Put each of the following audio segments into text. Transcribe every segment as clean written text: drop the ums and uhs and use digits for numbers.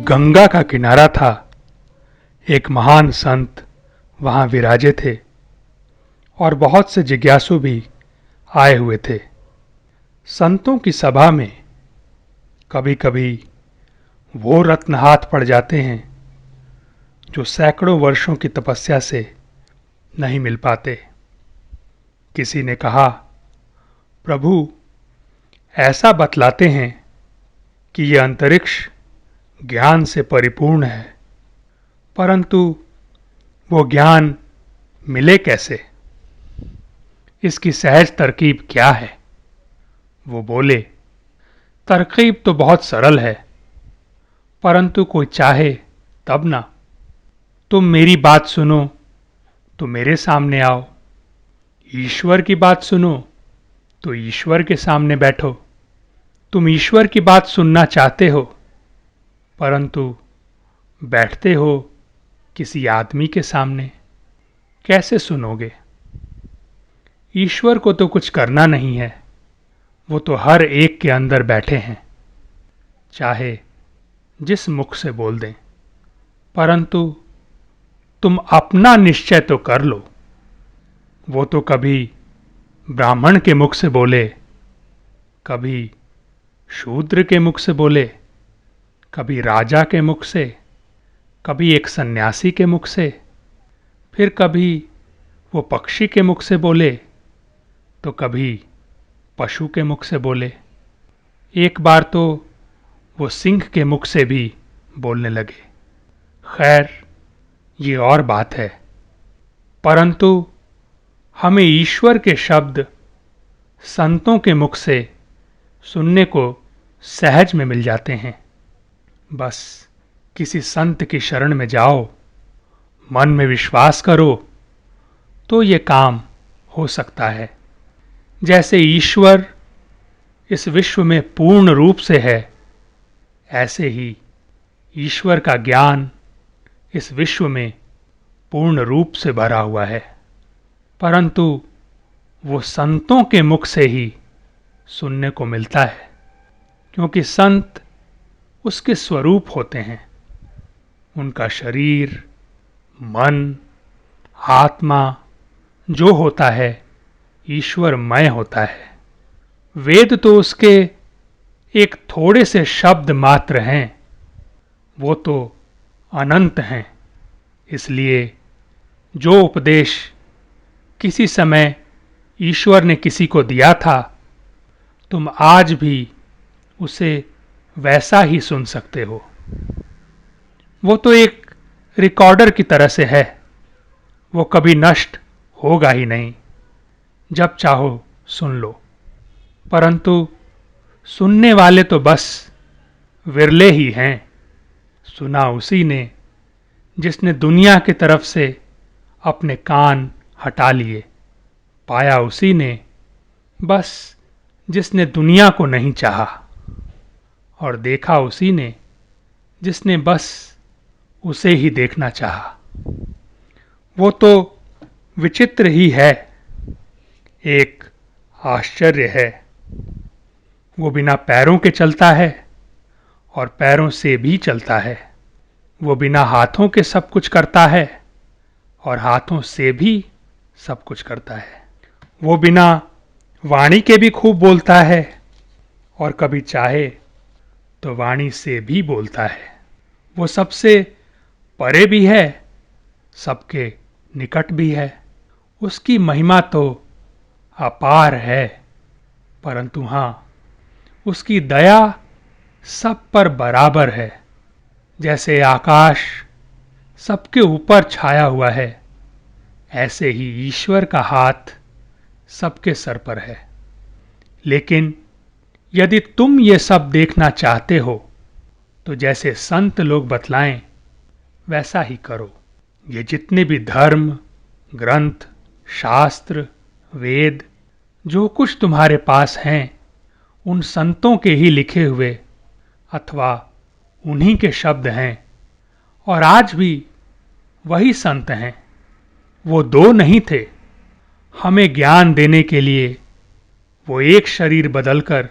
गंगा का किनारा था। एक महान संत वहां विराजे थे और बहुत से जिज्ञासु भी आए हुए थे। संतों की सभा में कभी कभी वो रत्न हाथ पड़ जाते हैं जो सैकड़ों वर्षों की तपस्या से नहीं मिल पाते। किसी ने कहा, प्रभु ऐसा बतलाते हैं कि यह अंतरिक्ष ज्ञान से परिपूर्ण है, परंतु वो ज्ञान मिले कैसे? इसकी सहज तरकीब क्या है? वो बोले, तरकीब तो बहुत सरल है, परंतु कोई चाहे तब ना। तुम मेरी बात सुनो तो मेरे सामने आओ, ईश्वर की बात सुनो तो ईश्वर के सामने बैठो। तुम ईश्वर की बात सुनना चाहते हो, परंतु बैठते हो किसी आदमी के सामने, कैसे सुनोगे? ईश्वर को तो कुछ करना नहीं है, वो तो हर एक के अंदर बैठे हैं, चाहे जिस मुख से बोल दें। परंतु तुम अपना निश्चय तो कर लो। वो तो कभी ब्राह्मण के मुख से बोले, कभी शूद्र के मुख से बोले, कभी राजा के मुख से, कभी एक सन्यासी के मुख से, फिर कभी वो पक्षी के मुख से बोले तो कभी पशु के मुख से बोले। एक बार तो वो सिंह के मुख से भी बोलने लगे। खैर, ये और बात है, परंतु हमें ईश्वर के शब्द संतों के मुख से सुनने को सहज में मिल जाते हैं। बस किसी संत की शरण में जाओ, मन में विश्वास करो तो ये काम हो सकता है। जैसे ईश्वर इस विश्व में पूर्ण रूप से है, ऐसे ही ईश्वर का ज्ञान इस विश्व में पूर्ण रूप से भरा हुआ है, परंतु वो संतों के मुख से ही सुनने को मिलता है, क्योंकि संत उसके स्वरूप होते हैं। उनका शरीर, मन, आत्मा जो होता है ईश्वरमय होता है। वेद तो उसके एक थोड़े से शब्द मात्र हैं, वो तो अनंत हैं। इसलिए जो उपदेश किसी समय ईश्वर ने किसी को दिया था, तुम आज भी उसे वैसा ही सुन सकते हो। वो तो एक रिकॉर्डर की तरह से है, वो कभी नष्ट होगा ही नहीं, जब चाहो सुन लो। परंतु सुनने वाले तो बस विरले ही हैं। सुना उसी ने जिसने दुनिया की तरफ से अपने कान हटा लिए, पाया उसी ने बस जिसने दुनिया को नहीं चाहा, और देखा उसी ने जिसने बस उसे ही देखना चाहा। वो तो विचित्र ही है, एक आश्चर्य है। वो बिना पैरों के चलता है और पैरों से भी चलता है। वो बिना हाथों के सब कुछ करता है और हाथों से भी सब कुछ करता है। वो बिना वाणी के भी खूब बोलता है और कभी चाहे तो वाणी से भी बोलता है। वो सबसे परे भी है, सबके निकट भी है। उसकी महिमा तो अपार है, परंतु हां, उसकी दया सब पर बराबर है। जैसे आकाश सबके ऊपर छाया हुआ है, ऐसे ही ईश्वर का हाथ सबके सर पर है। लेकिन यदि तुम ये सब देखना चाहते हो, तो जैसे संत लोग बतलाएं वैसा ही करो। ये जितने भी धर्म, ग्रंथ, शास्त्र, वेद, जो कुछ तुम्हारे पास हैं, उन संतों के ही लिखे हुए अथवा उन्हीं के शब्द हैं, और आज भी वही संत हैं। वो दो नहीं थे। हमें ज्ञान देने के लिए वो एक शरीर बदलकर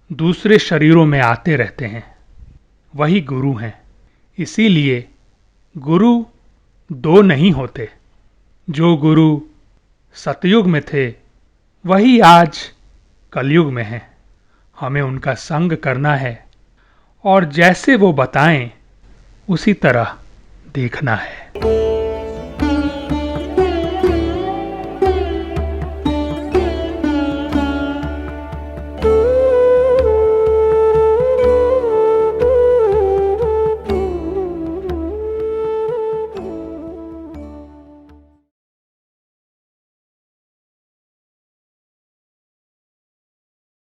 दूसरे शरीरों में आते रहते हैं। वही गुरु हैं। इसीलिए गुरु दो नहीं होते। जो गुरु सतयुग में थे वही आज कलयुग में हैं। हमें उनका संग करना है और जैसे वो बताएं उसी तरह देखना है।